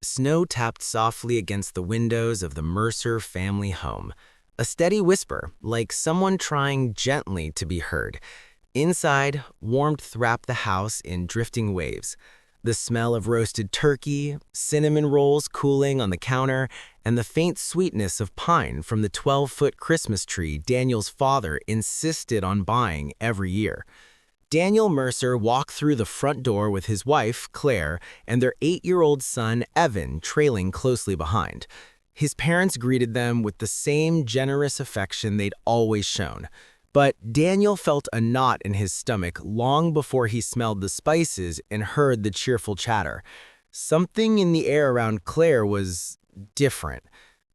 Snow tapped softly against the windows of the Mercer family home. A steady whisper, like someone trying gently to be heard. Inside, warmth wrapped the house in drifting waves. The smell of roasted turkey, cinnamon rolls cooling on the counter, and the faint sweetness of pine from the 12-foot Christmas tree Daniel's father insisted on buying every year. Daniel Mercer walked through the front door with his wife, Claire, and their 8-year-old son, Evan, trailing closely behind. His parents greeted them with the same generous affection they'd always shown. But Daniel felt a knot in his stomach long before he smelled the spices and heard the cheerful chatter. Something in the air around Claire was different.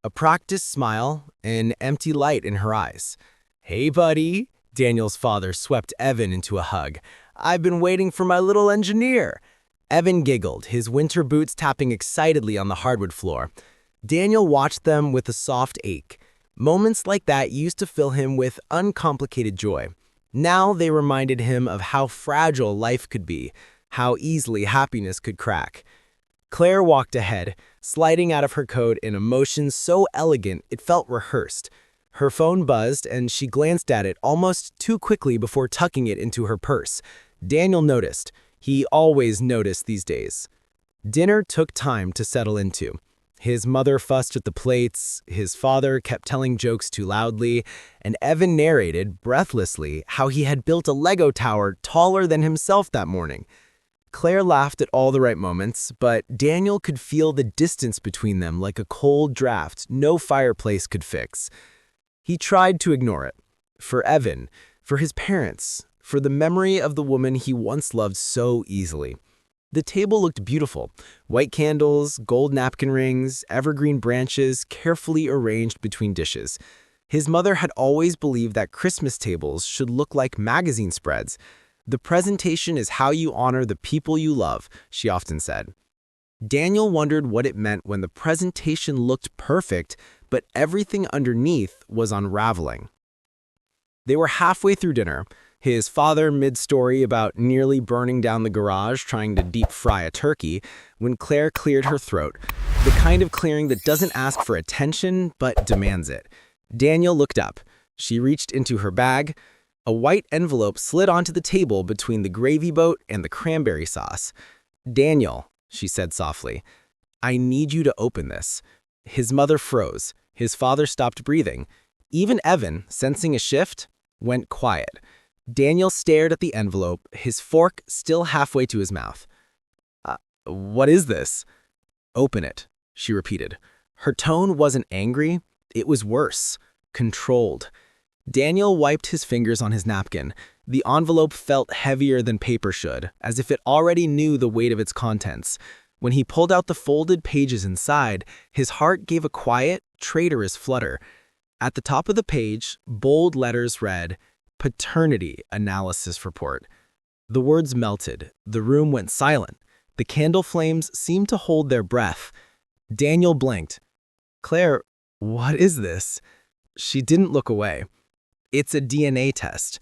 A practiced smile, an empty light in her eyes. "Hey, buddy," Daniel's father swept Evan into a hug. "I've been waiting for my little engineer." Evan giggled, his winter boots tapping excitedly on the hardwood floor. Daniel watched them with a soft ache. Moments like that used to fill him with uncomplicated joy. Now they reminded him of how fragile life could be, how easily happiness could crack. Claire walked ahead, sliding out of her coat in a motion so elegant it felt rehearsed. Her phone buzzed, and she glanced at it almost too quickly before tucking it into her purse. Daniel noticed. He always noticed these days. Dinner took time to settle into. His mother fussed at the plates, his father kept telling jokes too loudly, and Evan narrated, breathlessly, how he had built a Lego tower taller than himself that morning. Claire laughed at all the right moments, but Daniel could feel the distance between them like a cold draft no fireplace could fix. He tried to ignore it. For Evan, for his parents, for the memory of the woman he once loved so easily. The table looked beautiful. White candles, gold napkin rings, evergreen branches carefully arranged between dishes. His mother had always believed that Christmas tables should look like magazine spreads. "The presentation is how you honor the people you love," she often said. Daniel wondered what it meant when the presentation looked perfect, but everything underneath was unraveling. They were halfway through dinner, his father mid-story about nearly burning down the garage trying to deep fry a turkey, when Claire cleared her throat, the kind of clearing that doesn't ask for attention but demands it. Daniel looked up. She reached into her bag. A white envelope slid onto the table between the gravy boat and the cranberry sauce. "Daniel," she said softly, "I need you to open this." His mother froze. His father stopped breathing. Even Evan, sensing a shift, went quiet. Daniel stared at the envelope, his fork still halfway to his mouth. What is this?" "Open it," she repeated. Her tone wasn't angry, it was worse, controlled. Daniel wiped his fingers on his napkin. The envelope felt heavier than paper should, as if it already knew the weight of its contents. When he pulled out the folded pages inside, his heart gave a quiet, traitorous flutter. At the top of the page, bold letters read, "Paternity Analysis Report." The words melted. The room went silent. The candle flames seemed to hold their breath. Daniel blinked. "Claire, what is this?" She didn't look away. "It's a DNA test."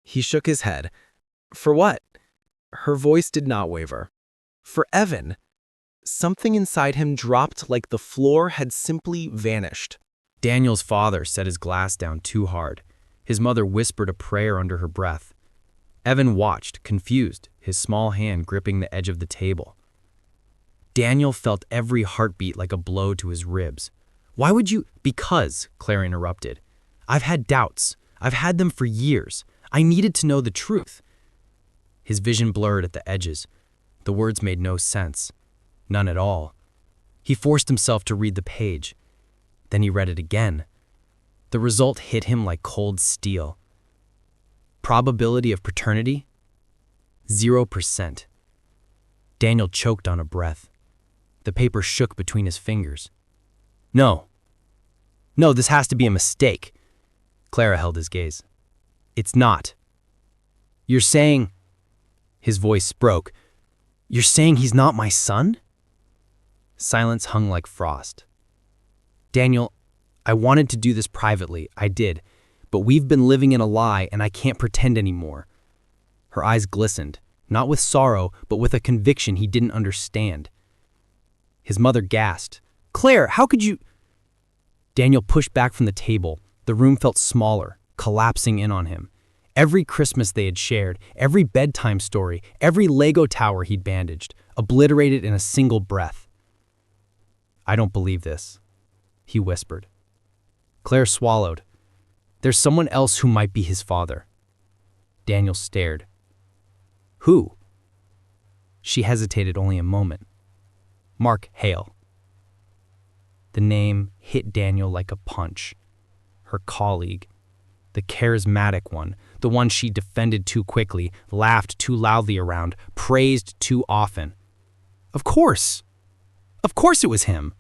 He shook his head. "For what?" Her voice did not waver. "For Evan." Something inside him dropped like the floor had simply vanished. Daniel's father set his glass down too hard. His mother whispered a prayer under her breath. Evan watched, confused, his small hand gripping the edge of the table. Daniel felt every heartbeat like a blow to his ribs. "Why would you—" "Because," Claire interrupted. "I've had doubts. I've had them for years. I needed to know the truth." His vision blurred at the edges. The words made no sense. None at all. He forced himself to read the page. Then he read it again. The result hit him like cold steel. Probability of paternity? 0%. Daniel choked on a breath. The paper shook between his fingers. No, this has to be a mistake." Clara held his gaze. "It's not. You're saying—" His voice broke. "You're saying he's not my son?" Silence hung like frost. "Daniel, I wanted to do this privately, I did, but we've been living in a lie and I can't pretend anymore." Her eyes glistened, not with sorrow, but with a conviction he didn't understand. His mother gasped. "Claire, how could you—" Daniel pushed back from the table. The room felt smaller, collapsing in on him. Every Christmas they had shared, every bedtime story, every Lego tower he'd bandaged, obliterated in a single breath. "I don't believe this," he whispered. Claire swallowed. "There's someone else who might be his father." Daniel stared. "Who?" She hesitated only a moment. "Mark Hale." The name hit Daniel like a punch. Her colleague, the charismatic one, the one she defended too quickly, laughed too loudly around, praised too often. Of course it was him.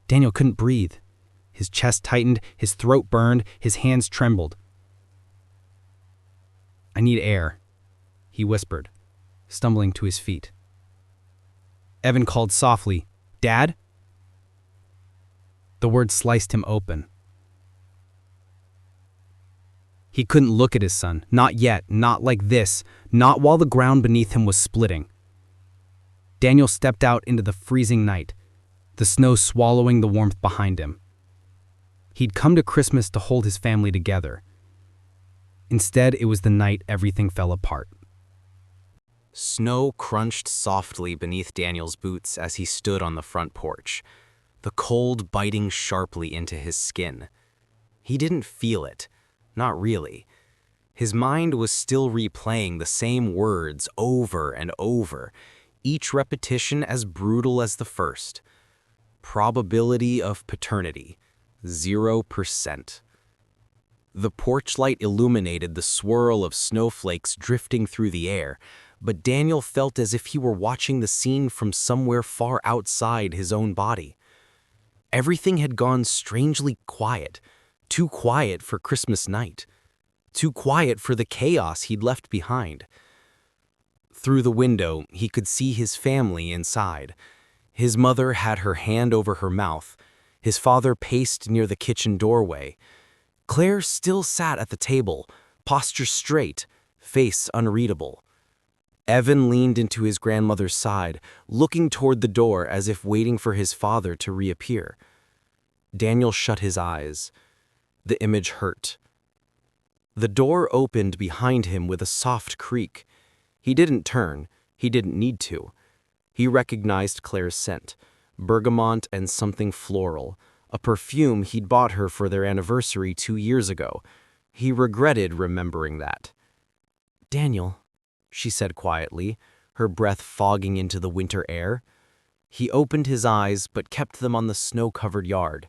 Daniel couldn't breathe. His chest tightened, his throat burned, his hands trembled. "I need air," he whispered, stumbling to his feet. Evan called softly, "Dad?" The word sliced him open. He couldn't look at his son, not yet, not like this, not while the ground beneath him was splitting. Daniel stepped out into the freezing night, the snow swallowing the warmth behind him. He'd come to Christmas to hold his family together. Instead, it was the night everything fell apart. Snow crunched softly beneath Daniel's boots as he stood on the front porch, the cold biting sharply into his skin. He didn't feel it, not really. His mind was still replaying the same words over and over, each repetition as brutal as the first. Probability of paternity, 0%. The porch light illuminated the swirl of snowflakes drifting through the air, but Daniel felt as if he were watching the scene from somewhere far outside his own body. Everything had gone strangely quiet, too quiet for Christmas night, too quiet for the chaos he'd left behind. Through the window, he could see his family inside. His mother had her hand over her mouth. His father paced near the kitchen doorway. Claire still sat at the table, posture straight, face unreadable. Evan leaned into his grandmother's side, looking toward the door as if waiting for his father to reappear. Daniel shut his eyes. The image hurt. The door opened behind him with a soft creak. He didn't turn. He didn't need to. He recognized Claire's scent, bergamot and something floral, a perfume he'd bought her for their anniversary 2 years ago. He regretted remembering that. "Daniel," she said quietly, her breath fogging into the winter air. He opened his eyes but kept them on the snow-covered yard.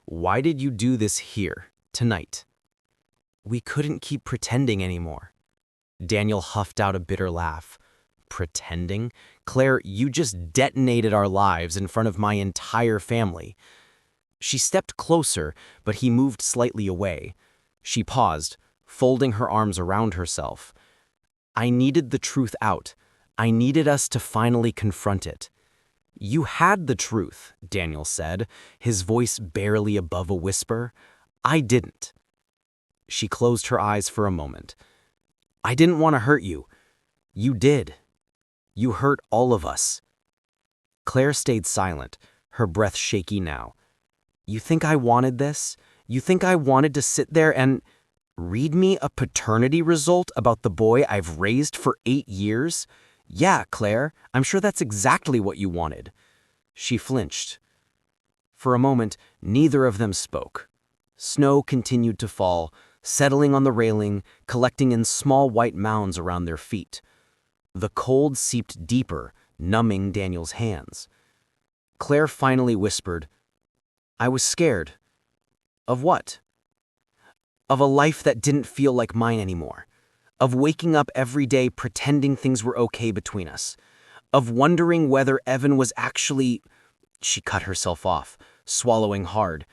"Why did you do this here, tonight?" "We couldn't keep pretending anymore." Daniel huffed out a bitter laugh. "Pretending? Claire, you just detonated our lives in front of my entire family." She stepped closer, but he moved slightly away. She paused, folding her arms around herself. "I needed the truth out. I needed us to finally confront it." "You had the truth," Daniel said, his voice barely above a whisper. "I didn't." She closed her eyes for a moment. "I didn't want to hurt you. You did. You hurt all of us." Claire stayed silent, her breath shaky now. "You think I wanted this? You think I wanted to sit there and read me a paternity result about the boy I've raised for 8 years? Yeah, Claire, I'm sure that's exactly what you wanted." She flinched. For a moment, neither of them spoke. Snow continued to fall, settling on the railing, collecting in small white mounds around their feet. The cold seeped deeper, numbing Daniel's hands. Claire finally whispered, "I was scared." "Of what?" "Of a life that didn't feel like mine anymore. Of waking up every day pretending things were okay between us. Of wondering whether Evan was actually—" She cut herself off, swallowing hard.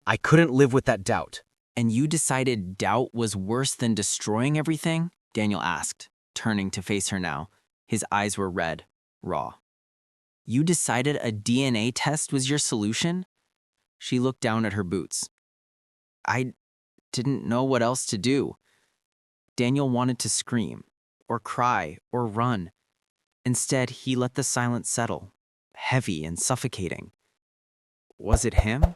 "I couldn't live with that doubt." "And you decided doubt was worse than destroying everything?" Daniel asked, turning to face her now. His eyes were red, raw. "You decided a DNA test was your solution?" She looked down at her boots. "I didn't know what else to do." Daniel wanted to scream, or cry, or run. Instead, he let the silence settle, heavy and suffocating. Was it him?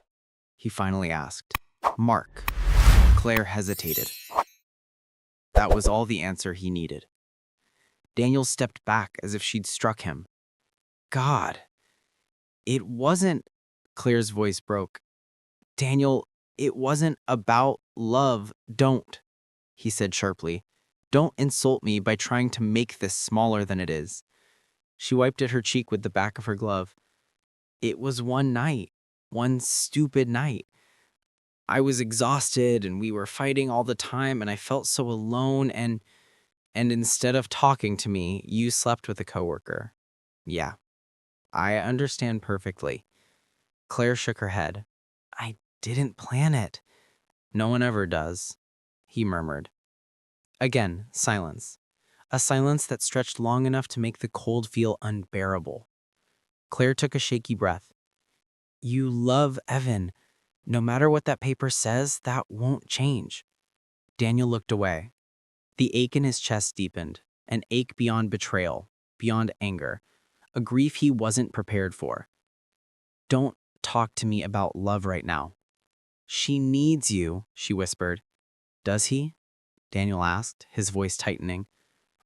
He finally asked. Mark. Claire hesitated. That was all the answer he needed. Daniel stepped back as if she'd struck him. God. It wasn't... Claire's voice broke. Daniel, it wasn't about love. Don't, he said sharply. Don't insult me by trying to make this smaller than it is. She wiped at her cheek with the back of her glove. It was one night. One stupid night. I was exhausted and we were fighting all the time and I felt so alone and instead of talking to me, you slept with a coworker. Yeah, I understand perfectly. Claire shook her head. I didn't plan it. No one ever does, he murmured. Again, silence. A silence that stretched long enough to make the cold feel unbearable. Claire took a shaky breath. You love Evan. No matter what that paper says, that won't change. Daniel looked away. The ache in his chest deepened, an ache beyond betrayal, beyond anger, a grief he wasn't prepared for. Don't talk to me about love right now. She needs you, she whispered. Does he? Daniel asked, his voice tightening.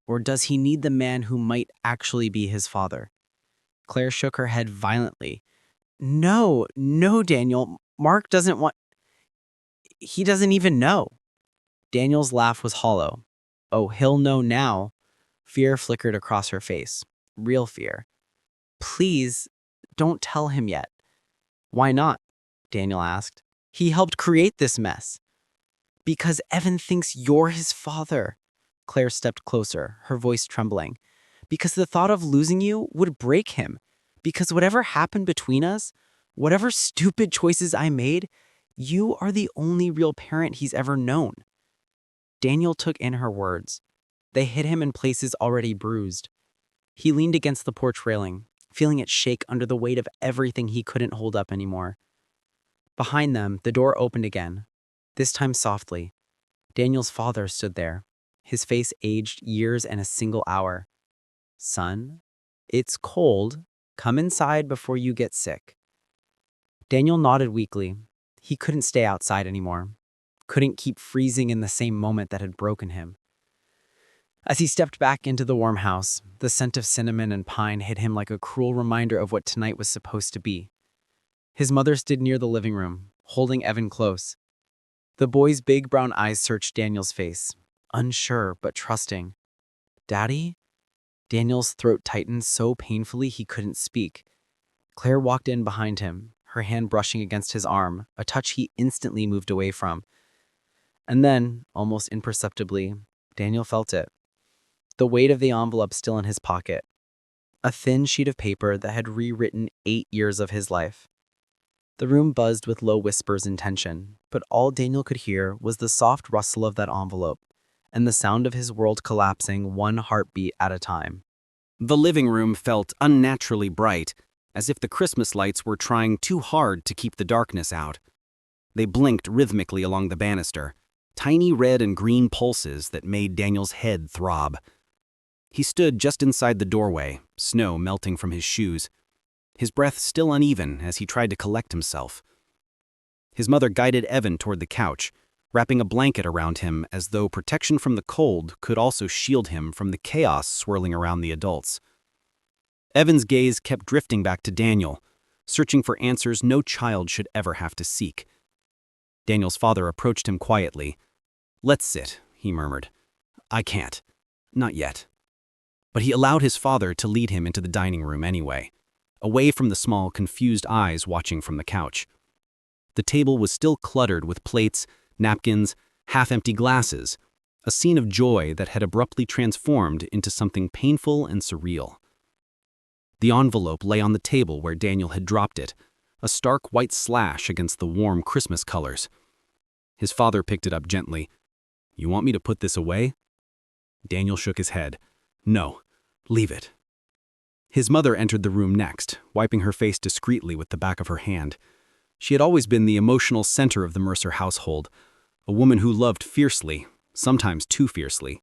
Or does he need the man who might actually be his father? Claire shook her head violently. No, Daniel. Mark doesn't want... He doesn't even know. Daniel's laugh was hollow. Oh, he'll know now. Fear flickered across her face. Real fear. Please, don't tell him yet. Why not? Daniel asked. He helped create this mess. Because Evan thinks you're his father. Claire stepped closer, her voice trembling. Because the thought of losing you would break him. Because whatever happened between us, whatever stupid choices I made, you are the only real parent he's ever known. Daniel took in her words. They hit him in places already bruised. He leaned against the porch railing, feeling it shake under the weight of everything he couldn't hold up anymore. Behind them, the door opened again, this time softly. Daniel's father stood there, his face aged years and a single hour. Son, it's cold. Come inside before you get sick. Daniel nodded weakly. He couldn't stay outside anymore. Couldn't keep freezing in the same moment that had broken him. As he stepped back into the warm house, the scent of cinnamon and pine hit him like a cruel reminder of what tonight was supposed to be. His mother stood near the living room, holding Evan close. The boy's big brown eyes searched Daniel's face, unsure but trusting. Daddy? Daniel's throat tightened so painfully he couldn't speak. Claire walked in behind him, her hand brushing against his arm, a touch he instantly moved away from. And then, almost imperceptibly, Daniel felt it. The weight of the envelope still in his pocket. A thin sheet of paper that had rewritten 8 years of his life. The room buzzed with low whispers and tension, but all Daniel could hear was the soft rustle of that envelope and the sound of his world collapsing one heartbeat at a time. The living room felt unnaturally bright, as if the Christmas lights were trying too hard to keep the darkness out. They blinked rhythmically along the banister, tiny red and green pulses that made Daniel's head throb. He stood just inside the doorway, snow melting from his shoes, his breath still uneven as he tried to collect himself. His mother guided Evan toward the couch, wrapping a blanket around him as though protection from the cold could also shield him from the chaos swirling around the adults. Evan's gaze kept drifting back to Daniel, searching for answers no child should ever have to seek. Daniel's father approached him quietly. "Let's sit," he murmured. "I can't. Not yet." But he allowed his father to lead him into the dining room anyway, away from the small, confused eyes watching from the couch. The table was still cluttered with plates, napkins, half-empty glasses, a scene of joy that had abruptly transformed into something painful and surreal. The envelope lay on the table where Daniel had dropped it, a stark white slash against the warm Christmas colors. His father picked it up gently. "You want me to put this away?" Daniel shook his head. "No, leave it." His mother entered the room next, wiping her face discreetly with the back of her hand. She had always been the emotional center of the Mercer household, a woman who loved fiercely, sometimes too fiercely.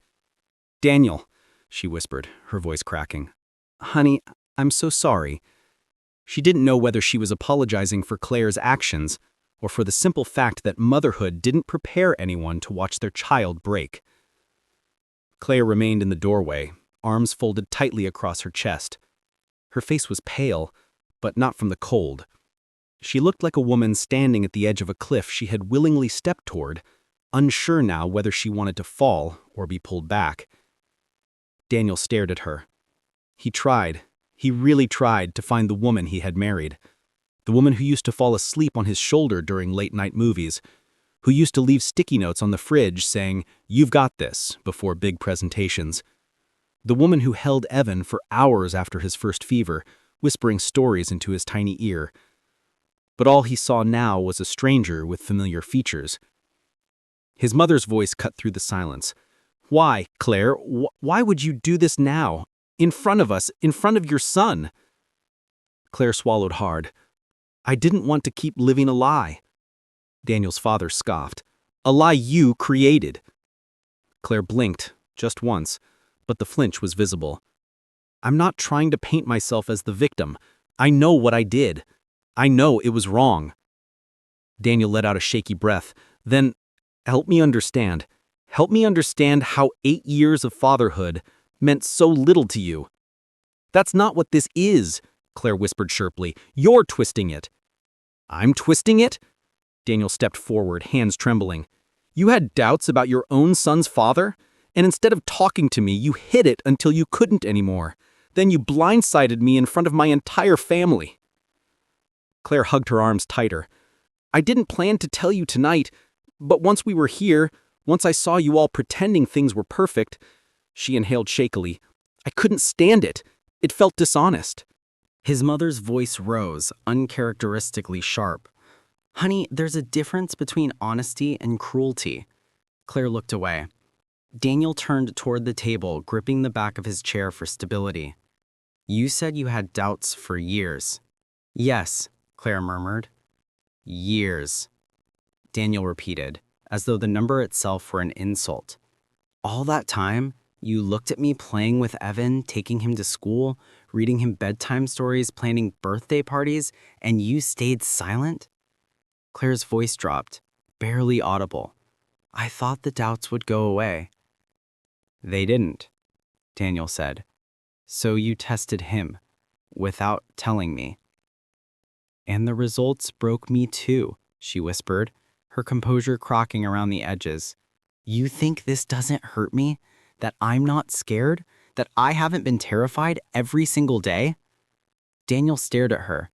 "Daniel," she whispered, her voice cracking. "Honey, I'm so sorry. She didn't know whether she was apologizing for Claire's actions or for the simple fact that motherhood didn't prepare anyone to watch their child break. Claire remained in the doorway, arms folded tightly across her chest. Her face was pale, but not from the cold. She looked like a woman standing at the edge of a cliff she had willingly stepped toward, unsure now whether she wanted to fall or be pulled back. Daniel stared at her. He really tried to find the woman he had married. The woman who used to fall asleep on his shoulder during late-night movies, who used to leave sticky notes on the fridge saying, "You've got this," before big presentations. The woman who held Evan for hours after his first fever, whispering stories into his tiny ear. But all he saw now was a stranger with familiar features. His mother's voice cut through the silence. "Why, Claire, why would you do this now? In front of us, in front of your son?" Claire swallowed hard. "I didn't want to keep living a lie." Daniel's father scoffed. "A lie you created." Claire blinked, just once, but the flinch was visible. "I'm not trying to paint myself as the victim. I know what I did. I know it was wrong." Daniel let out a shaky breath. "Then, help me understand. Help me understand how 8 years of fatherhood meant so little to you." "That's not what this is," Claire whispered sharply. "You're twisting it." "I'm twisting it?" Daniel stepped forward, hands trembling. "You had doubts about your own son's father? And instead of talking to me, you hid it until you couldn't anymore. Then you blindsided me in front of my entire family." Claire hugged her arms tighter. "I didn't plan to tell you tonight, but once we were here, once I saw you all pretending things were perfect," she inhaled shakily, "I couldn't stand it. It felt dishonest." His mother's voice rose, uncharacteristically sharp. "Honey, there's a difference between honesty and cruelty." Claire looked away. Daniel turned toward the table, gripping the back of his chair for stability. "You said you had doubts for years." "Yes," Claire murmured. "Years," Daniel repeated, as though the number itself were an insult. "All that time, you looked at me playing with Evan, taking him to school, reading him bedtime stories, planning birthday parties, and you stayed silent?" Claire's voice dropped, barely audible. "I thought the doubts would go away." "They didn't," Daniel said. "So you tested him, without telling me." "And the results broke me too," she whispered, her composure cracking around the edges. "You think this doesn't hurt me? That I'm not scared? That I haven't been terrified every single day?" Daniel stared at her.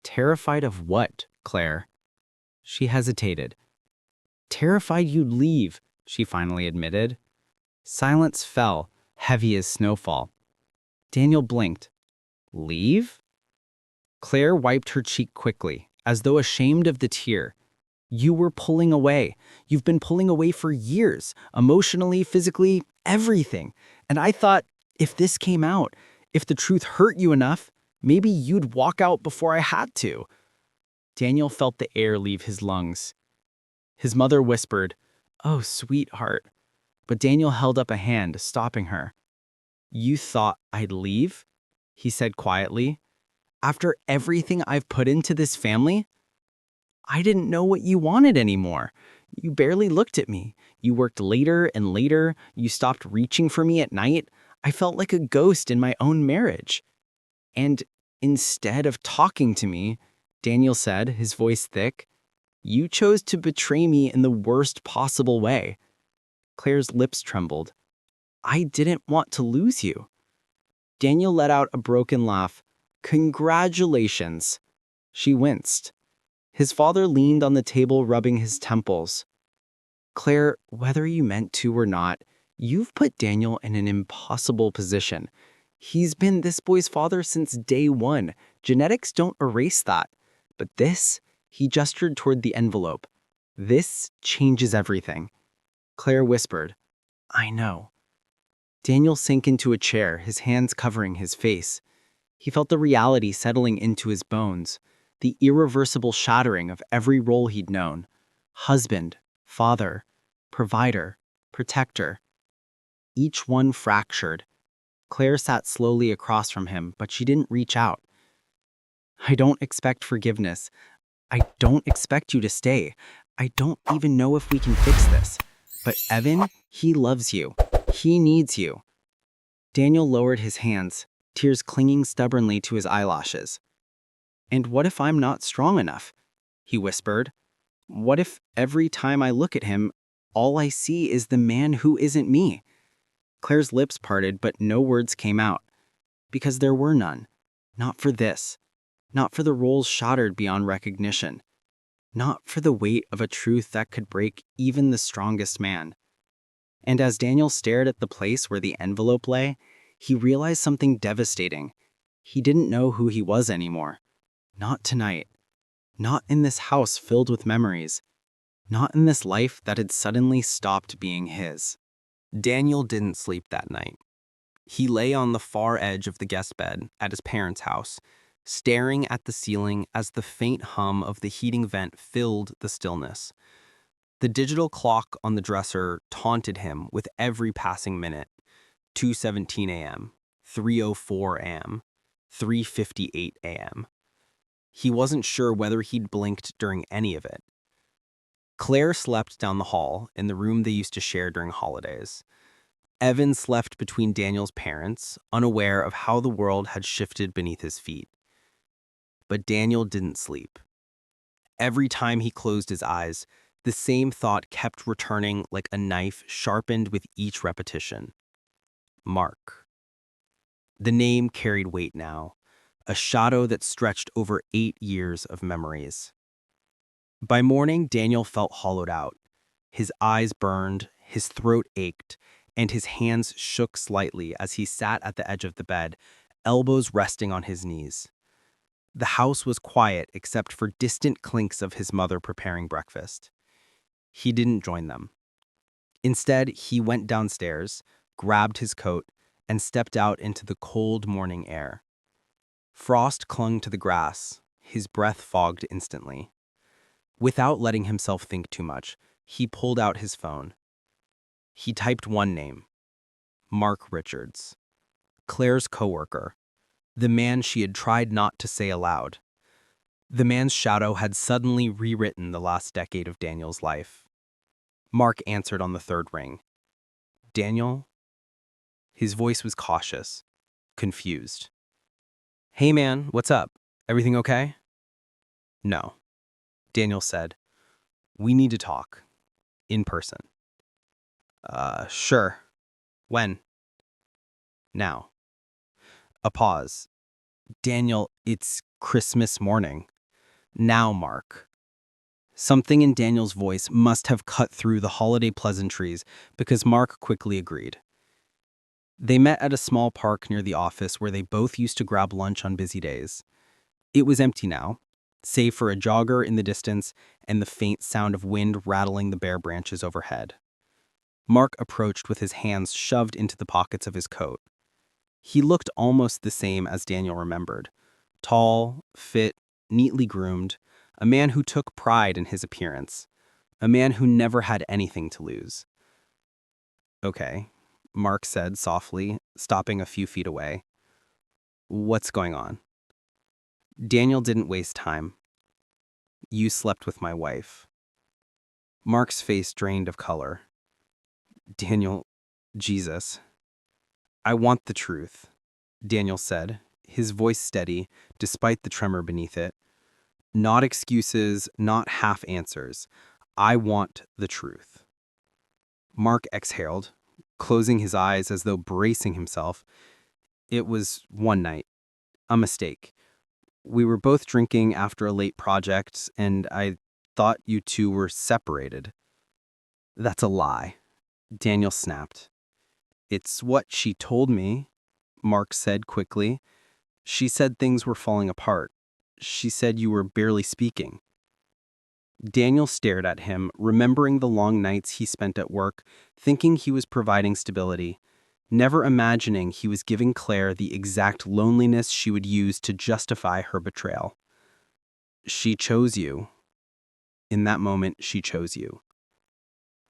"Terrified of what, Claire?" She hesitated. "Terrified you'd leave," she finally admitted. Silence fell, heavy as snowfall. Daniel blinked. "Leave?" Claire wiped her cheek quickly, as though ashamed of the tear. "You were pulling away. You've been pulling away for years, emotionally, physically, everything. And I thought, if this came out, if the truth hurt you enough, maybe you'd walk out before I had to." Daniel felt the air leave his lungs. His mother whispered, "Oh, sweetheart." But Daniel held up a hand, stopping her. "You thought I'd leave?" he said quietly. "After everything I've put into this family? I didn't know what you wanted anymore. You barely looked at me. You worked later and later. You stopped reaching for me at night. I felt like a ghost in my own marriage. And instead of talking to me," Daniel said, his voice thick, "you chose to betray me in the worst possible way." Claire's lips trembled. "I didn't want to lose you." Daniel let out a broken laugh. "Congratulations." She winced. His father leaned on the table, rubbing his temples. "Claire, whether you meant to or not, you've put Daniel in an impossible position. He's been this boy's father since day one. Genetics don't erase that. But this," he gestured toward the envelope, "this changes everything." Claire whispered, "I know." Daniel sank into a chair, his hands covering his face. He felt the reality settling into his bones, the irreversible shattering of every role he'd known. Husband, father, provider, protector. Each one fractured. Claire sat slowly across from him, but she didn't reach out. I don't expect forgiveness. I don't expect you to stay. I don't even know if we can fix this. But Evan, he loves you. He needs you. Daniel lowered his hands, tears clinging stubbornly to his eyelashes. And what if I'm not strong enough? He whispered. What if every time I look at him, all I see is the man who isn't me? Claire's lips parted, but no words came out. Because there were none. Not for this. Not for the roles shattered beyond recognition. Not for the weight of a truth that could break even the strongest man. And as Daniel stared at the place where the envelope lay, he realized something devastating. He didn't know who he was anymore. Not tonight. Not in this house filled with memories. Not in this life that had suddenly stopped being his. Daniel didn't sleep that night. He lay on the far edge of the guest bed at his parents' house, staring at the ceiling as the faint hum of the heating vent filled the stillness. The digital clock on the dresser taunted him with every passing minute. 2:17 a.m., 3:04 a.m., 3:58 a.m. He wasn't sure whether he'd blinked during any of it. Claire slept down the hall in the room they used to share during holidays. Evan slept between Daniel's parents, unaware of how the world had shifted beneath his feet. But Daniel didn't sleep. Every time he closed his eyes, the same thought kept returning like a knife sharpened with each repetition. Mark. The name carried weight now, a shadow that stretched over 8 years of memories. By morning, Daniel felt hollowed out. His eyes burned, his throat ached, and his hands shook slightly as he sat at the edge of the bed, elbows resting on his knees. The house was quiet except for distant clinks of his mother preparing breakfast. He didn't join them. Instead, he went downstairs, grabbed his coat, and stepped out into the cold morning air. Frost clung to the grass, his breath fogged instantly. Without letting himself think too much, he pulled out his phone. He typed one name, Mark Richards, Claire's coworker, the man she had tried not to say aloud. The man's shadow had suddenly rewritten the last decade of Daniel's life. Mark answered on the third ring. Daniel? His voice was cautious, confused. Hey man, what's up? Everything okay? No, Daniel said. We need to talk. In person. Sure. When? Now. A pause. Daniel, it's Christmas morning. Now, Mark. Something in Daniel's voice must have cut through the holiday pleasantries because Mark quickly agreed. They met at a small park near the office where they both used to grab lunch on busy days. It was empty now, save for a jogger in the distance and the faint sound of wind rattling the bare branches overhead. Mark approached with his hands shoved into the pockets of his coat. He looked almost the same as Daniel remembered. Tall, fit, neatly groomed, a man who took pride in his appearance, a man who never had anything to lose. Okay, Mark said softly, stopping a few feet away. What's going on? Daniel didn't waste time. You slept with my wife. Mark's face drained of color. Daniel, Jesus. I want the truth, Daniel said, his voice steady, despite the tremor beneath it. Not excuses, not half answers. I want the truth. Mark exhaled, closing his eyes as though bracing himself. It was one night. A mistake. We were both drinking after a late project, and I thought you two were separated. That's a lie, Daniel snapped. It's what she told me, Mark said quickly. She said things were falling apart. She said you were barely speaking. Daniel stared at him, remembering the long nights he spent at work, thinking he was providing stability, never imagining he was giving Claire the exact loneliness she would use to justify her betrayal. She chose you. In that moment, she chose you.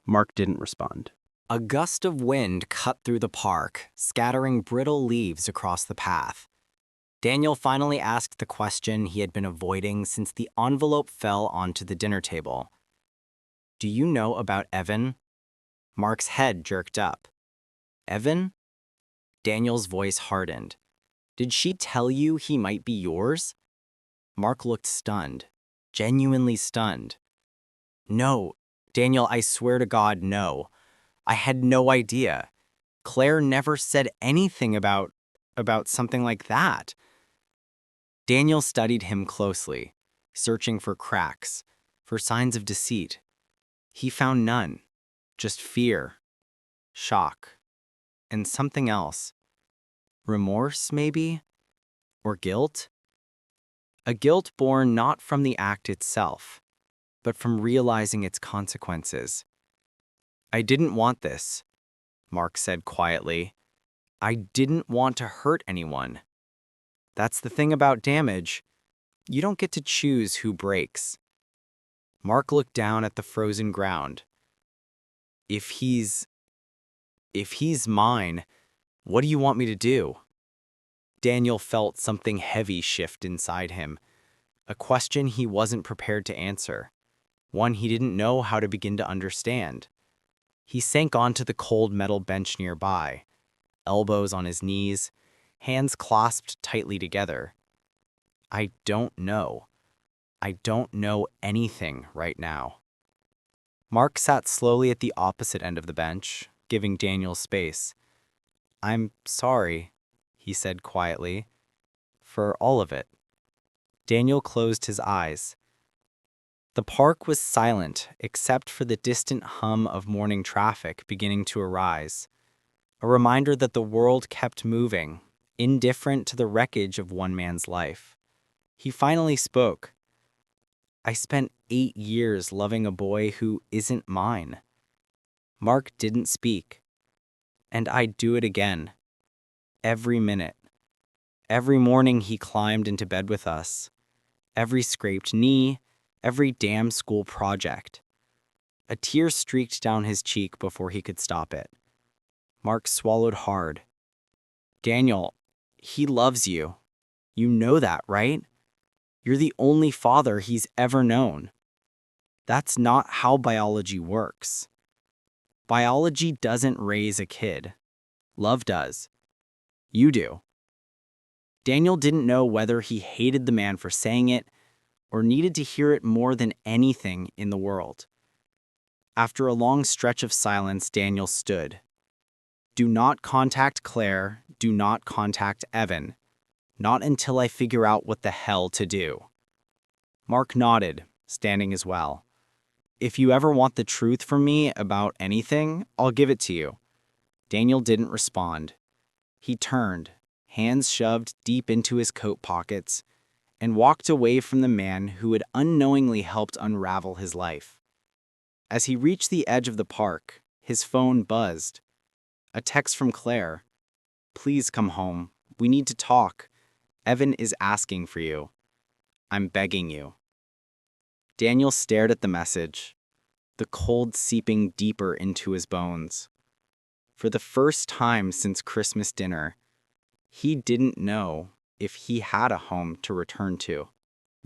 Mark didn't respond. A gust of wind cut through the park, scattering brittle leaves across the path. Daniel finally asked the question he had been avoiding since the envelope fell onto the dinner table. "Do you know about Evan?" Mark's head jerked up. "Evan?" Daniel's voice hardened. "Did she tell you he might be yours?" Mark looked stunned, genuinely stunned. "No, Daniel, I swear to God, no. I had no idea. Claire never said anything about something like that." Daniel studied him closely, searching for cracks, for signs of deceit. He found none, just fear, shock, and something else. Remorse, maybe? Or guilt? A guilt born not from the act itself, but from realizing its consequences. "I didn't want this," Mark said quietly. "I didn't want to hurt anyone. That's the thing about damage. You don't get to choose who breaks." Mark looked down at the frozen ground. If he's mine, what do you want me to do?" Daniel felt something heavy shift inside him, a question he wasn't prepared to answer, one he didn't know how to begin to understand. He sank onto the cold metal bench nearby, elbows on his knees, hands clasped tightly together. "I don't know. I don't know anything right now." Mark sat slowly at the opposite end of the bench, giving Daniel space. "I'm sorry," he said quietly, "for all of it." Daniel closed his eyes. The park was silent except for the distant hum of morning traffic beginning to arise, a reminder that the world kept moving, indifferent to the wreckage of one man's life. He finally spoke. "I spent 8 years loving a boy who isn't mine." Mark didn't speak. "And I'd do it again. Every minute. Every morning he climbed into bed with us. Every scraped knee, every damn school project." A tear streaked down his cheek before he could stop it. Mark swallowed hard. "Daniel, he loves you. You know that, right? You're the only father he's ever known. That's not how biology works. Biology doesn't raise a kid. Love does. You do." Daniel didn't know whether he hated the man for saying it or needed to hear it more than anything in the world. After a long stretch of silence, Daniel stood. "Do not contact Claire. Do not contact Evan. Not until I figure out what the hell to do." Mark nodded, standing as well. "If you ever want the truth from me about anything, I'll give it to you." Daniel didn't respond. He turned, hands shoved deep into his coat pockets, and walked away from the man who had unknowingly helped unravel his life. As he reached the edge of the park, his phone buzzed. A text from Claire. "Please come home. We need to talk. Evan is asking for you. I'm begging you." Daniel stared at the message, the cold seeping deeper into his bones. For the first time since Christmas dinner, he didn't know if he had a home to return to.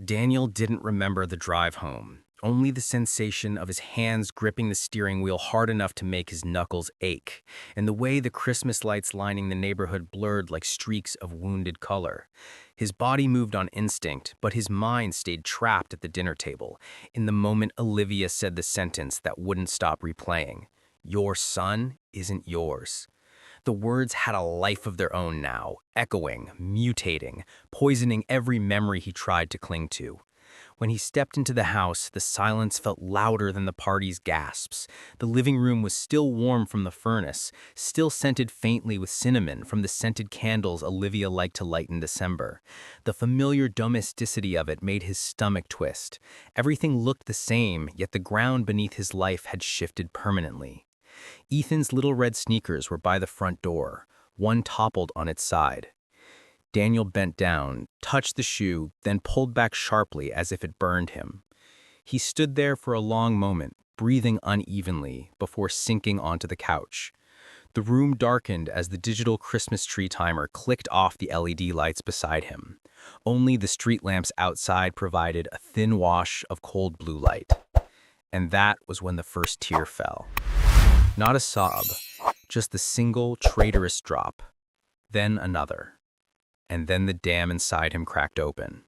Daniel didn't remember the drive home, only the sensation of his hands gripping the steering wheel hard enough to make his knuckles ache, and the way the Christmas lights lining the neighborhood blurred like streaks of wounded color. His body moved on instinct, but his mind stayed trapped at the dinner table, in the moment Olivia said the sentence that wouldn't stop replaying. "Your son isn't yours." The words had a life of their own now, echoing, mutating, poisoning every memory he tried to cling to. When he stepped into the house, the silence felt louder than the party's gasps. The living room was still warm from the furnace, still scented faintly with cinnamon from the scented candles Olivia liked to light in December. The familiar domesticity of it made his stomach twist. Everything looked the same, yet the ground beneath his life had shifted permanently. Ethan's little red sneakers were by the front door, one toppled on its side. Daniel bent down, touched the shoe, then pulled back sharply as if it burned him. He stood there for a long moment, breathing unevenly, before sinking onto the couch. The room darkened as the digital Christmas tree timer clicked off the LED lights beside him. Only the street lamps outside provided a thin wash of cold blue light. And that was when the first tear fell. Not a sob, just the single traitorous drop. Then another. And then the dam inside him cracked open.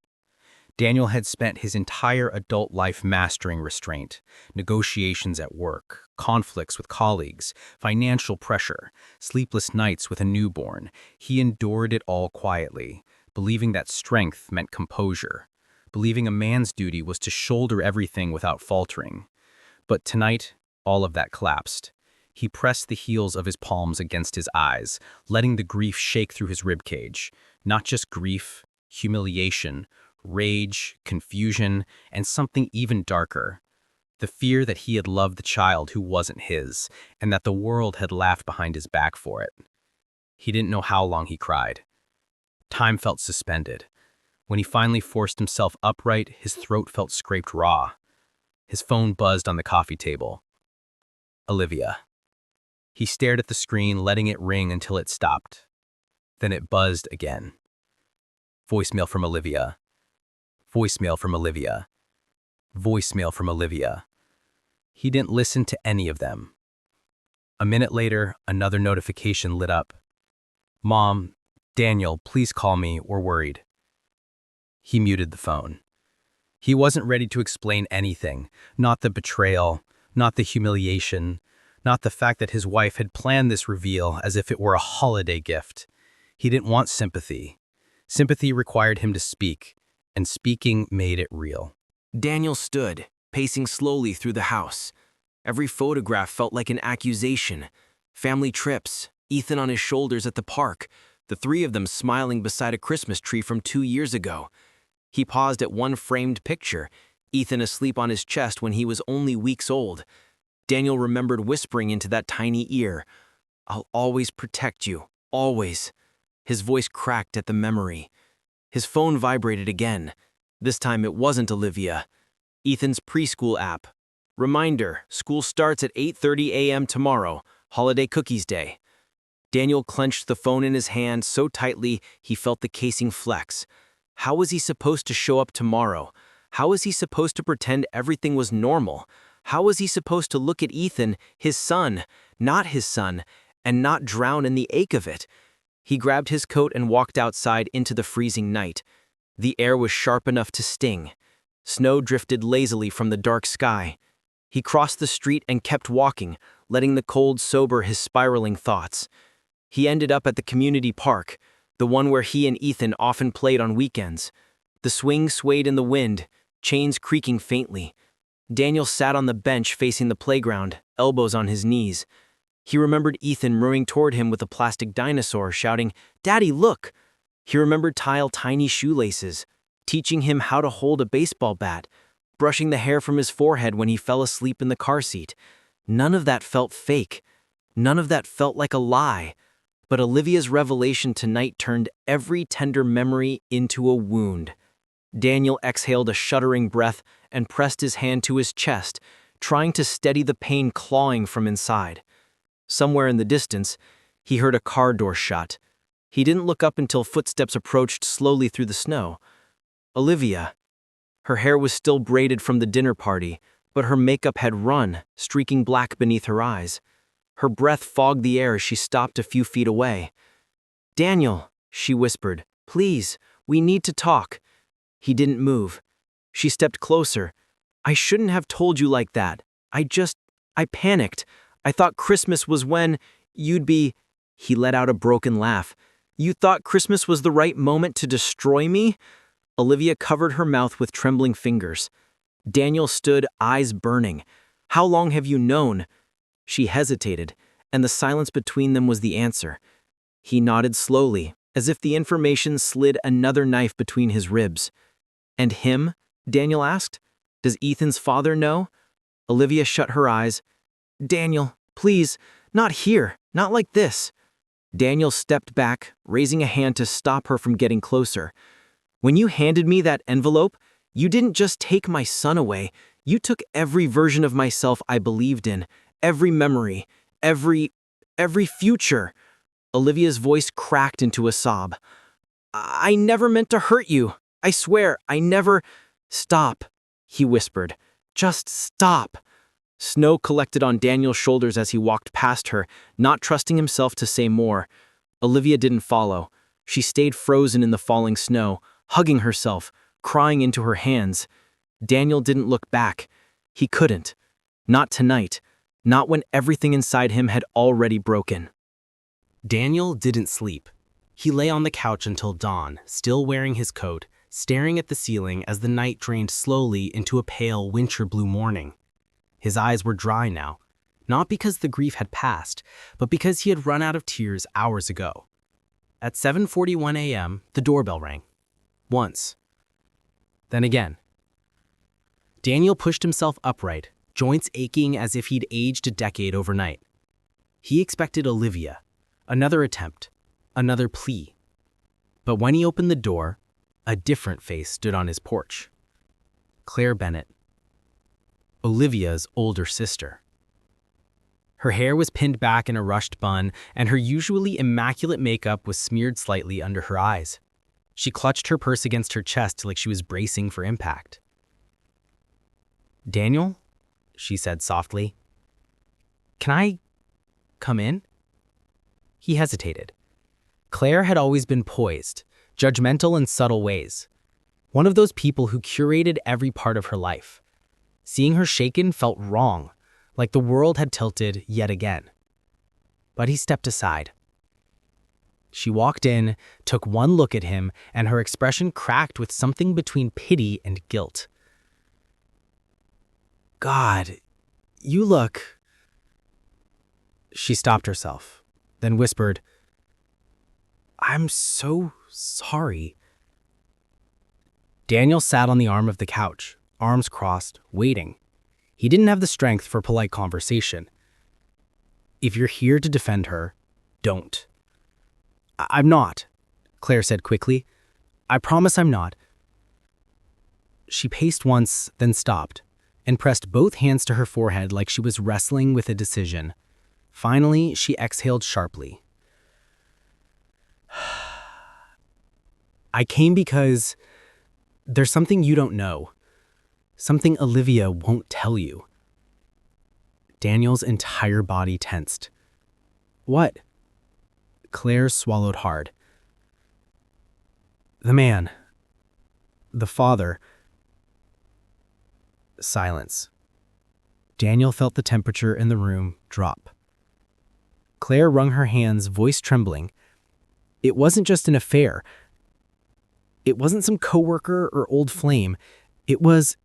Daniel had spent his entire adult life mastering restraint, negotiations at work, conflicts with colleagues, financial pressure, sleepless nights with a newborn. He endured it all quietly, believing that strength meant composure, believing a man's duty was to shoulder everything without faltering. But tonight, all of that collapsed. He pressed the heels of his palms against his eyes, letting the grief shake through his ribcage. Not just grief, humiliation, rage, confusion, and something even darker. The fear that he had loved the child who wasn't his, and that the world had laughed behind his back for it. He didn't know how long he cried. Time felt suspended. When he finally forced himself upright, his throat felt scraped raw. His phone buzzed on the coffee table. Olivia. He stared at the screen, letting it ring until it stopped. Then it buzzed again. Voicemail from Olivia. Voicemail from Olivia. Voicemail from Olivia. He didn't listen to any of them. A minute later, another notification lit up. Mom, Daniel, please call me, we're worried. He muted the phone. He wasn't ready to explain anything, not the betrayal, not the humiliation, not the fact that his wife had planned this reveal as if it were a holiday gift. He didn't want sympathy. Sympathy required him to speak, and speaking made it real. Daniel stood, pacing slowly through the house. Every photograph felt like an accusation. Family trips, Ethan on his shoulders at the park, the three of them smiling beside a Christmas tree from 2 years ago. He paused at one framed picture, Ethan asleep on his chest when he was only weeks old. Daniel remembered whispering into that tiny ear, "I'll always protect you, always." His voice cracked at the memory. His phone vibrated again. This time it wasn't Olivia. Ethan's preschool app. Reminder, school starts at 8:30 a.m. tomorrow, holiday cookies day. Daniel clenched the phone in his hand so tightly he felt the casing flex. How was he supposed to show up tomorrow? How was he supposed to pretend everything was normal? How was he supposed to look at Ethan, his son, not his son, and not drown in the ache of it? He grabbed his coat and walked outside into the freezing night. The air was sharp enough to sting. Snow drifted lazily from the dark sky. He crossed the street and kept walking, letting the cold sober his spiraling thoughts. He ended up at the community park, the one where he and Ethan often played on weekends. The swing swayed in the wind, chains creaking faintly. Daniel sat on the bench facing the playground, elbows on his knees. He remembered Ethan running toward him with a plastic dinosaur, shouting, "Daddy, look!" He remembered Tyle's tiny shoelaces, teaching him how to hold a baseball bat, brushing the hair from his forehead when he fell asleep in the car seat. None of that felt fake. None of that felt like a lie. But Olivia's revelation tonight turned every tender memory into a wound. Daniel exhaled a shuddering breath and pressed his hand to his chest, trying to steady the pain clawing from inside. Somewhere in the distance, he heard a car door shut. He didn't look up until footsteps approached slowly through the snow. Olivia. Her hair was still braided from the dinner party, but her makeup had run, streaking black beneath her eyes. Her breath fogged the air as she stopped a few feet away. "Daniel," she whispered, "please, we need to talk." He didn't move. She stepped closer. "I shouldn't have told you like that. I panicked. I thought Christmas was when you'd be—" He let out a broken laugh. "You thought Christmas was the right moment to destroy me?" Olivia covered her mouth with trembling fingers. Daniel stood, eyes burning. "How long have you known?" She hesitated, and the silence between them was the answer. He nodded slowly, as if the information slid another knife between his ribs. "And him?" Daniel asked. "Does Ethan's father know?" Olivia shut her eyes. "Daniel, please, not here, not like this." Daniel stepped back, raising a hand to stop her from getting closer. "When you handed me that envelope, you didn't just take my son away, you took every version of myself I believed in, every memory, every—" every future. Olivia's voice cracked into a sob. I never meant to hurt you. I swear, I never... Stop, he whispered. Just stop. Snow collected on Daniel's shoulders as he walked past her, not trusting himself to say more. Olivia didn't follow. She stayed frozen in the falling snow, hugging herself, crying into her hands. Daniel didn't look back. He couldn't. Not tonight. Not when everything inside him had already broken. Daniel didn't sleep. He lay on the couch until dawn, still wearing his coat, staring at the ceiling as the night drained slowly into a pale winter blue morning. His eyes were dry now, not because the grief had passed, but because he had run out of tears hours ago. At 7:41 a.m., the doorbell rang. Once. Then again. Daniel pushed himself upright, joints aching as if he'd aged a decade overnight. He expected Olivia, another attempt, another plea. But when he opened the door, a different face stood on his porch. Claire Bennett, Olivia's older sister. Her hair was pinned back in a rushed bun, and her usually immaculate makeup was smeared slightly under her eyes. She clutched her purse against her chest like she was bracing for impact. "Daniel?" she said softly. "Can I come in?" He hesitated. Claire had always been poised, judgmental in subtle ways. One of those people who curated every part of her life. Seeing her shaken felt wrong, like the world had tilted yet again. But he stepped aside. She walked in, took one look at him, and her expression cracked with something between pity and guilt. "God, you look..." She stopped herself, then whispered, "I'm so sorry." Daniel sat on the arm of the couch, arms crossed, waiting. He didn't have the strength for polite conversation. "If you're here to defend her, don't." I'm not," Claire said quickly. "I promise I'm not." She paced once, then stopped, and pressed both hands to her forehead like she was wrestling with a decision. Finally, she exhaled sharply. "I came because there's something you don't know. Something Olivia won't tell you." Daniel's entire body tensed. "What?" Claire swallowed hard. "The man. The father." Silence. Daniel felt the temperature in the room drop. Claire wrung her hands, voice trembling. It wasn't just an affair. It wasn't some coworker or old flame. It was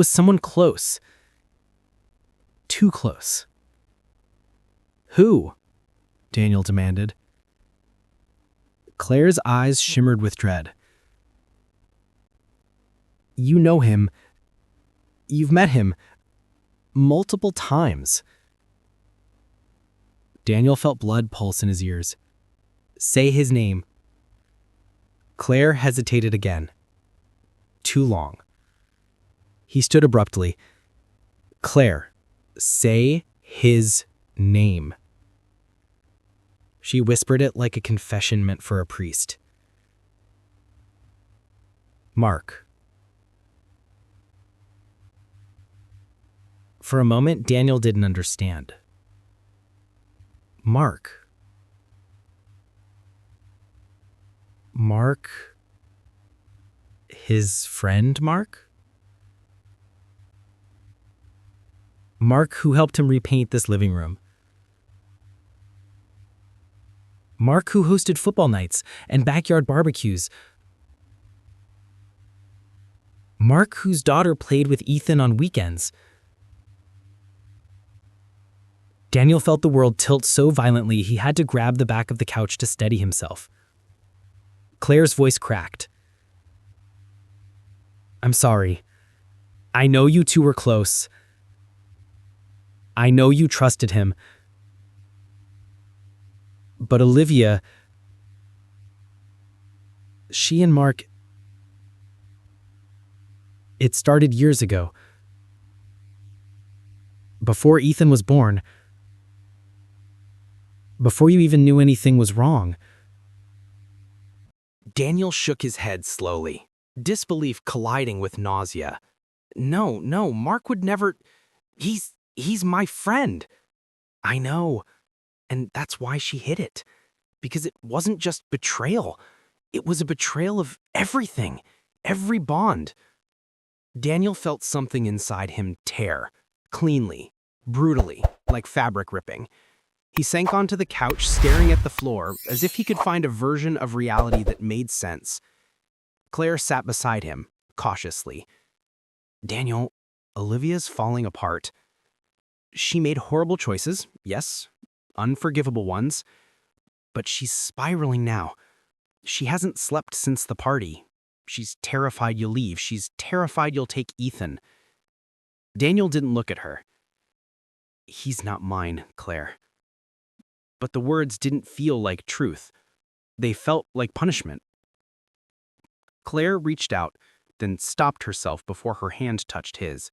someone close. Too close. "Who?" Daniel demanded. Claire's eyes shimmered with dread. "You know him. You've met him. Multiple times." Daniel felt blood pulse in his ears. "Say his name." Claire hesitated again. Too long. He stood abruptly. "Claire, say his name." She whispered it like a confession meant for a priest. "Mark." For a moment, Daniel didn't understand. Mark. Mark? His friend, Mark? Mark, who helped him repaint this living room. Mark, who hosted football nights and backyard barbecues. Mark, whose daughter played with Ethan on weekends. Daniel felt the world tilt so violently he had to grab the back of the couch to steady himself. Claire's voice cracked. "I'm sorry. I know you two were close. I know you trusted him. But Olivia, she and Mark, it started years ago. Before Ethan was born. before you even knew anything was wrong. Daniel shook his head slowly, disbelief colliding with nausea. No, Mark would never. He's my friend. I know. And that's why she hid it. Because it wasn't just betrayal. It was a betrayal of everything, every bond. Daniel felt something inside him tear, cleanly, brutally, like fabric ripping. He sank onto the couch, staring at the floor, as if he could find a version of reality that made sense. Claire sat beside him, cautiously. Daniel, Olivia's falling apart. She made horrible choices, yes, unforgivable ones, but she's spiraling now. She hasn't slept since the party. She's terrified you'll leave. She's terrified you'll take Ethan. Daniel didn't look at her. He's not mine, Claire. But the words didn't feel like truth. They felt like punishment. Claire reached out, then stopped herself before her hand touched his.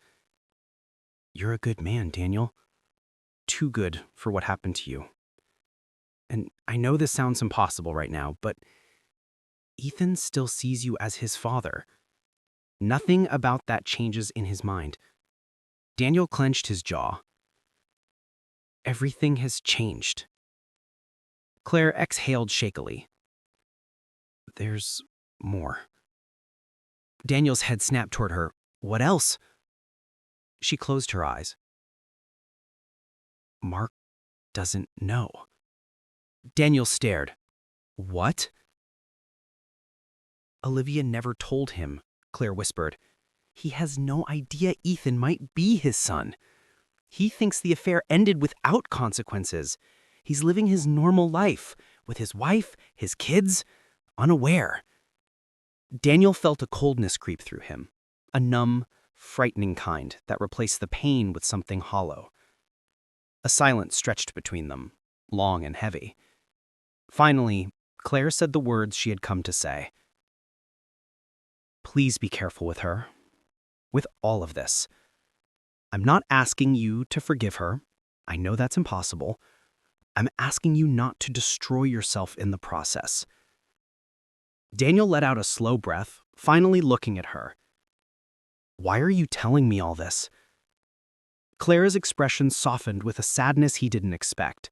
You're a good man, Daniel. Too good for what happened to you. And I know this sounds impossible right now, but Ethan still sees you as his father. Nothing about that changes in his mind. Daniel clenched his jaw. Everything has changed. Claire exhaled shakily. There's more. Daniel's head snapped toward her. What else? She closed her eyes. Mark doesn't know. Daniel stared. What? Olivia never told him, Claire whispered. He has no idea Ethan might be his son. He thinks the affair ended without consequences. He's living his normal life, with his wife, his kids, unaware. Daniel felt a coldness creep through him, a numb, frightening kind that replaced the pain with something hollow. A silence stretched between them, long and heavy. Finally, Claire said the words she had come to say. Please be careful with her, with all of this. I'm not asking you to forgive her. I know that's impossible. I'm asking you not to destroy yourself in the process. Daniel let out a slow breath, finally looking at her. Why are you telling me all this? Claire's expression softened with a sadness he didn't expect.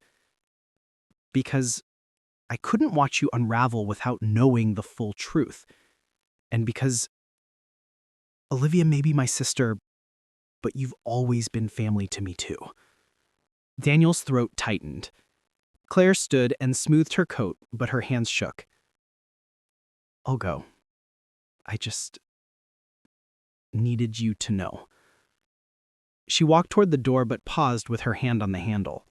Because I couldn't watch you unravel without knowing the full truth. And because Olivia may be my sister, but you've always been family to me too. Daniel's throat tightened. Claire stood and smoothed her coat, but her hands shook. I'll go. I just needed you to know. She walked toward the door but paused with her hand on the handle.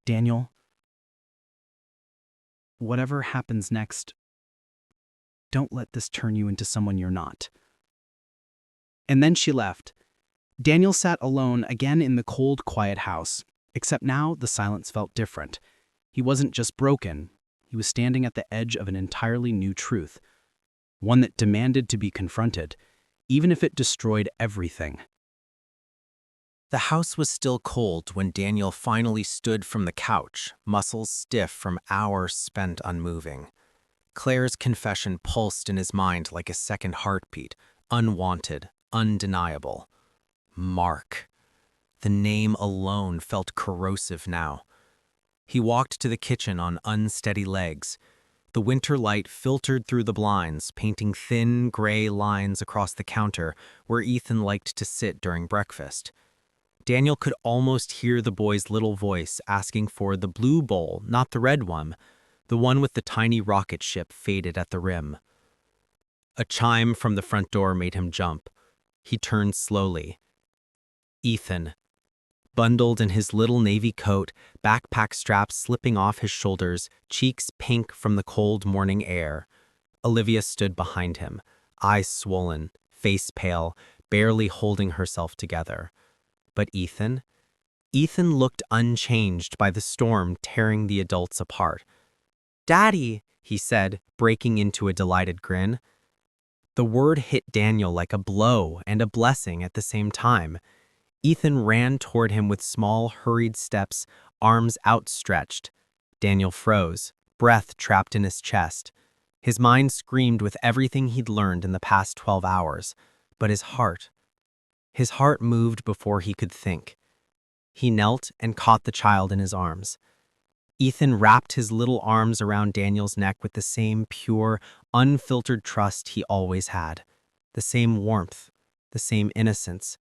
Daniel, whatever happens next, don't let this turn you into someone you're not. And then she left. Daniel sat alone again in the cold, quiet house, except now the silence felt different. He wasn't just broken. He was standing at the edge of an entirely new truth, one that demanded to be confronted, even if it destroyed everything. The house was still cold when Daniel finally stood from the couch, muscles stiff from hours spent unmoving. Claire's confession pulsed in his mind like a second heartbeat, unwanted, undeniable. Mark. The name alone felt corrosive now. He walked to the kitchen on unsteady legs. The winter light filtered through the blinds, painting thin, gray lines across the counter where Ethan liked to sit during breakfast. Daniel could almost hear the boy's little voice asking for the blue bowl, not the red one, the one with the tiny rocket ship faded at the rim. A chime from the front door made him jump. He turned slowly. Ethan. Bundled in his little navy coat, backpack straps slipping off his shoulders, cheeks pink from the cold morning air. Olivia stood behind him, eyes swollen, face pale, barely holding herself together. But Ethan? Ethan looked unchanged by the storm tearing the adults apart. "Daddy," he said, breaking into a delighted grin. The word hit Daniel like a blow and a blessing at the same time. Ethan ran toward him with small, hurried steps, arms outstretched. Daniel froze, breath trapped in his chest. His mind screamed with everything he'd learned in the past 12 hours, but his heart moved before he could think. He knelt and caught the child in his arms. Ethan wrapped his little arms around Daniel's neck with the same pure, unfiltered trust he always had. The same warmth, the same innocence.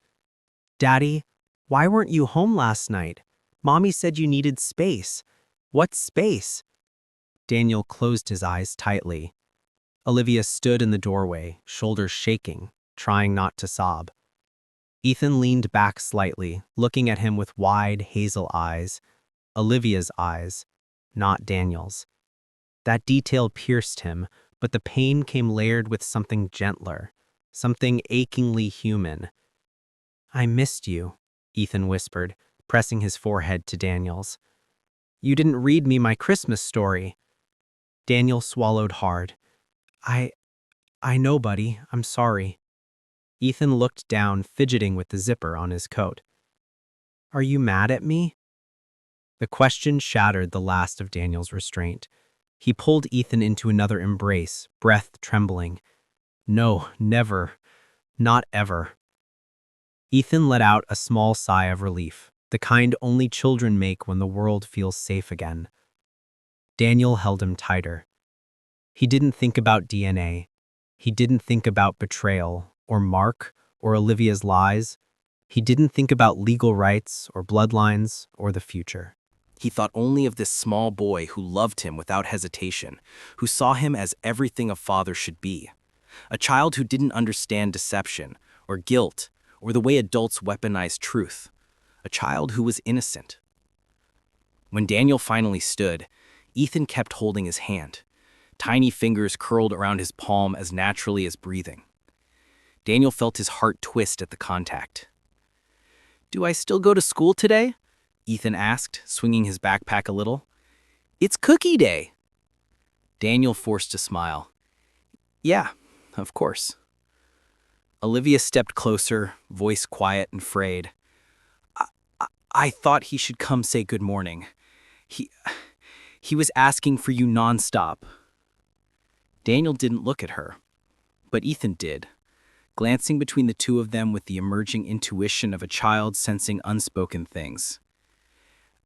"Daddy, why weren't you home last night? Mommy said you needed space." "What space?" Daniel closed his eyes tightly. Olivia stood in the doorway, shoulders shaking, trying not to sob. Ethan leaned back slightly, looking at him with wide, hazel eyes. Olivia's eyes, not Daniel's. That detail pierced him, but the pain came layered with something gentler, something achingly human. "I missed you," Ethan whispered, pressing his forehead to Daniel's. "You didn't read me my Christmas story." Daniel swallowed hard. I know, buddy. I'm sorry." Ethan looked down, fidgeting with the zipper on his coat. "Are you mad at me?" The question shattered the last of Daniel's restraint. He pulled Ethan into another embrace, breath trembling. "No, never. Not ever." Ethan let out a small sigh of relief, the kind only children make when the world feels safe again. Daniel held him tighter. He didn't think about DNA. He didn't think about betrayal, or Mark, or Olivia's lies. He didn't think about legal rights, or bloodlines, or the future. He thought only of this small boy who loved him without hesitation, who saw him as everything a father should be. A child who didn't understand deception, or guilt, or the way adults weaponize truth. A child who was innocent. When Daniel finally stood, Ethan kept holding his hand. Tiny fingers curled around his palm as naturally as breathing. Daniel felt his heart twist at the contact. "Do I still go to school today?" Ethan asked, swinging his backpack a little. "It's cookie day." Daniel forced a smile. "Yeah, of course." Olivia stepped closer, voice quiet and frayed. I thought he should come say good morning. He was asking for you nonstop." Daniel didn't look at her, but Ethan did, glancing between the two of them with the emerging intuition of a child sensing unspoken things.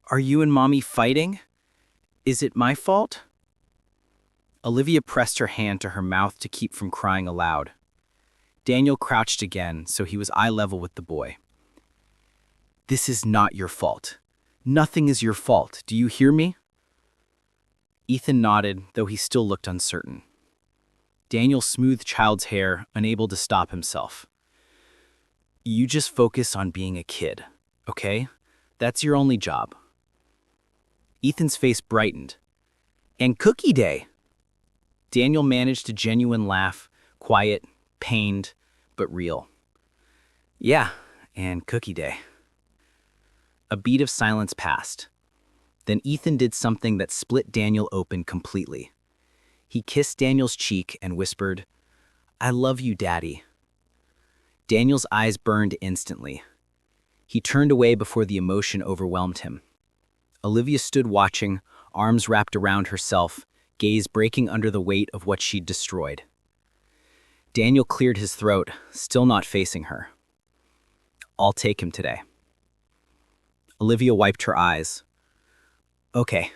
"Are you and Mommy fighting? Is it my fault?" Olivia pressed her hand to her mouth to keep from crying aloud. Daniel crouched again, so he was eye level with the boy. "This is not your fault. Nothing is your fault. Do you hear me?" Ethan nodded, though he still looked uncertain. Daniel smoothed child's hair, unable to stop himself. "You just focus on being a kid, okay? That's your only job." Ethan's face brightened. "And cookie day!" Daniel managed a genuine laugh, quiet, pained, but real. "Yeah, and cookie day." A beat of silence passed. Then Ethan did something that split Daniel open completely. He kissed Daniel's cheek and whispered, "I love you, Daddy." Daniel's eyes burned instantly. He turned away before the emotion overwhelmed him. Olivia stood watching, arms wrapped around herself, gaze breaking under the weight of what she'd destroyed. Daniel cleared his throat, still not facing her. "I'll take him today." Olivia wiped her eyes. "Okay."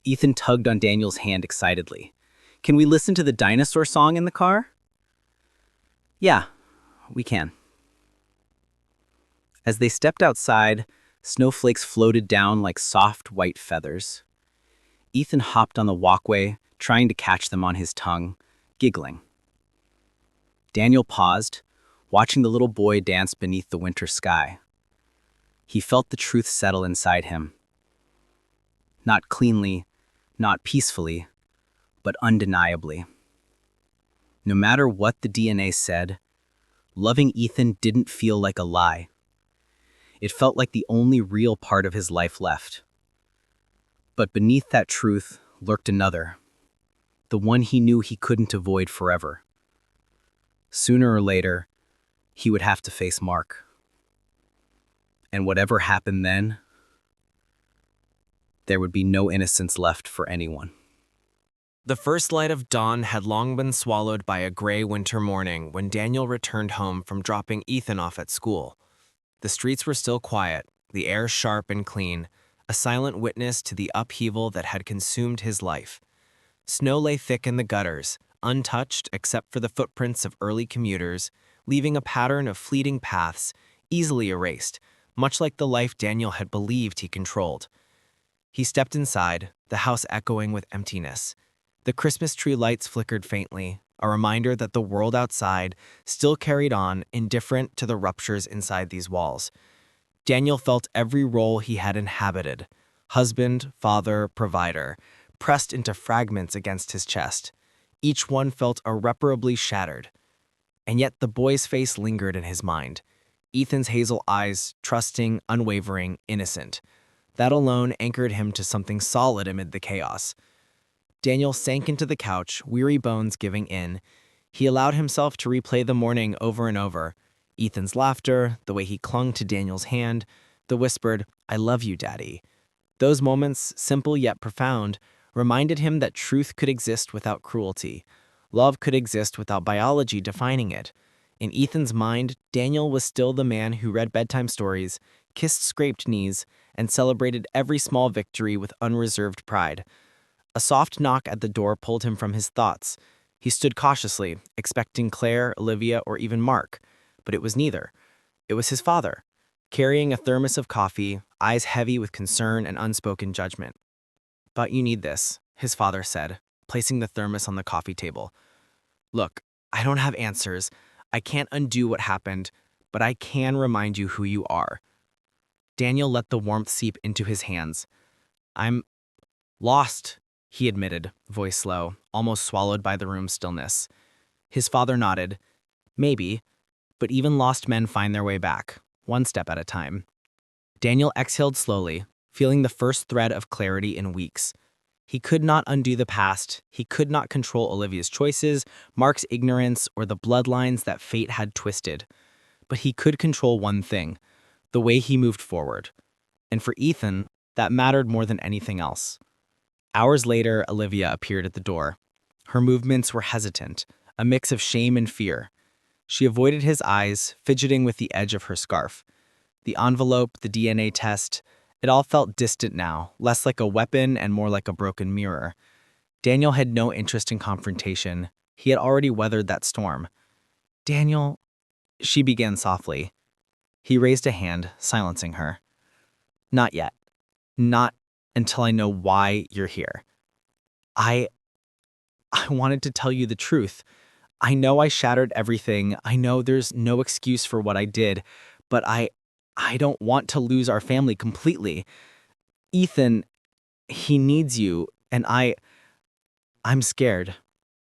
Ethan tugged on Daniel's hand excitedly. "Can we listen to the dinosaur song in the car?" "Yeah, we can." As they stepped outside, snowflakes floated down like soft white feathers. Ethan hopped on the walkway, trying to catch them on his tongue, giggling. Daniel paused, watching the little boy dance beneath the winter sky. He felt the truth settle inside him. Not cleanly, not peacefully, but undeniably. No matter what the DNA said, loving Ethan didn't feel like a lie. It felt like the only real part of his life left. But beneath that truth lurked another, the one he knew he couldn't avoid forever. Sooner or later, he would have to face Mark. And whatever happened then, there would be no innocence left for anyone. The first light of dawn had long been swallowed by a gray winter morning when Daniel returned home from dropping Ethan off at school. The streets were still quiet, the air sharp and clean, a silent witness to the upheaval that had consumed his life. Snow lay thick in the gutters, untouched except for the footprints of early commuters, leaving a pattern of fleeting paths, easily erased, much like the life Daniel had believed he controlled. He stepped inside, the house echoing with emptiness. The Christmas tree lights flickered faintly, a reminder that the world outside still carried on, indifferent to the ruptures inside these walls. Daniel felt every role he had inhabited, husband, father, provider, pressed into fragments against his chest. Each one felt irreparably shattered. And yet the boy's face lingered in his mind. Ethan's hazel eyes, trusting, unwavering, innocent. That alone anchored him to something solid amid the chaos. Daniel sank into the couch, weary bones giving in. He allowed himself to replay the morning over and over. Ethan's laughter, the way he clung to Daniel's hand, the whispered, "I love you, Daddy." Those moments, simple yet profound, reminded him that truth could exist without cruelty. Love could exist without biology defining it. In Ethan's mind, Daniel was still the man who read bedtime stories, kissed scraped knees, and celebrated every small victory with unreserved pride. A soft knock at the door pulled him from his thoughts. He stood cautiously, expecting Claire, Olivia, or even Mark, but it was neither. It was his father, carrying a thermos of coffee, eyes heavy with concern and unspoken judgment. "But you need this," his father said, placing the thermos on the coffee table. "Look, I don't have answers. I can't undo what happened, but I can remind you who you are." Daniel let the warmth seep into his hands. "I'm lost," he admitted, voice low, almost swallowed by the room's stillness. His father nodded. "Maybe, but even lost men find their way back, one step at a time." Daniel exhaled slowly, feeling the first thread of clarity in weeks. He could not undo the past, he could not control Olivia's choices, Mark's ignorance, or the bloodlines that fate had twisted. But he could control one thing, the way he moved forward. And for Ethan, that mattered more than anything else. Hours later, Olivia appeared at the door. Her movements were hesitant, a mix of shame and fear. She avoided his eyes, fidgeting with the edge of her scarf. The envelope, the DNA test, it all felt distant now, less like a weapon and more like a broken mirror. Daniel had no interest in confrontation. He had already weathered that storm. "Daniel," she began softly. He raised a hand, silencing her. "Not yet. Not until I know why you're here. I wanted to tell you the truth. I know I shattered everything. I know there's no excuse for what I did, but I don't want to lose our family completely. Ethan, he needs you, and I'm scared."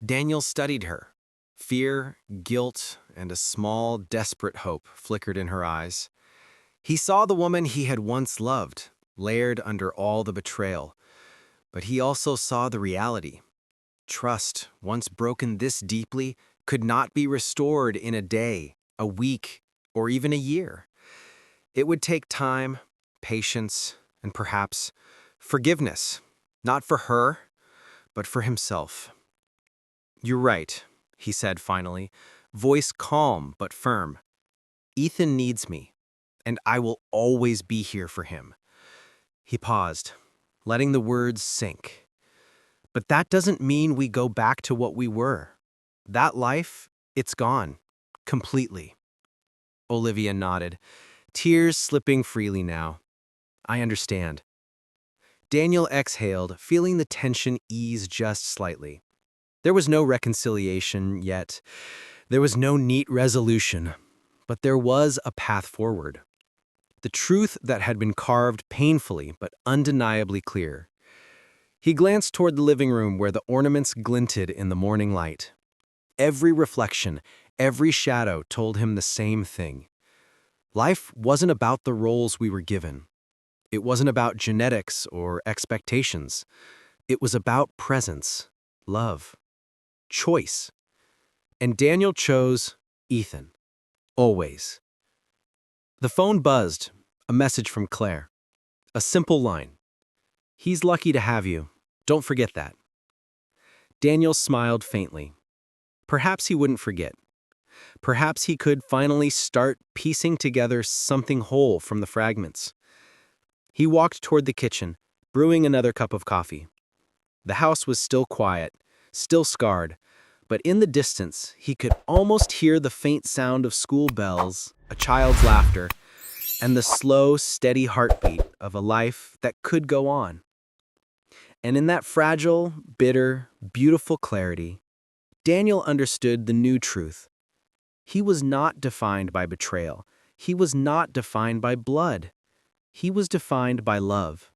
Daniel studied her. Fear, guilt, and a small, desperate hope flickered in her eyes. He saw the woman he had once loved, layered under all the betrayal. But he also saw the reality. Trust, once broken this deeply, could not be restored in a day, a week, or even a year. It would take time, patience, and perhaps forgiveness, not for her, but for himself. "You're right," he said finally, voice calm but firm. "Ethan needs me, and I will always be here for him." He paused, letting the words sink. "But that doesn't mean we go back to what we were. That life, it's gone. Completely." Olivia nodded, tears slipping freely now. "I understand." Daniel exhaled, feeling the tension ease just slightly. There was no reconciliation yet. There was no neat resolution. But there was a path forward. The truth that had been carved painfully but undeniably clear. He glanced toward the living room where the ornaments glinted in the morning light. Every reflection, every shadow told him the same thing. Life wasn't about the roles we were given. It wasn't about genetics or expectations. It was about presence, love, choice. And Daniel chose Ethan. Always. The phone buzzed. A message from Claire. A simple line. He's lucky to have you. Don't forget that. Daniel smiled faintly. Perhaps he wouldn't forget. Perhaps he could finally start piecing together something whole from the fragments. He walked toward the kitchen, brewing another cup of coffee. The house was still quiet, still scarred, but in the distance he could almost hear the faint sound of school bells, a child's laughter, and the slow, steady heartbeat of a life that could go on. And in that fragile, bitter, beautiful clarity, Daniel understood the new truth. He was not defined by betrayal. He was not defined by blood. He was defined by love,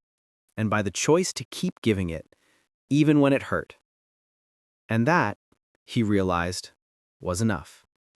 and by the choice to keep giving it, even when it hurt. And that, he realized, was enough.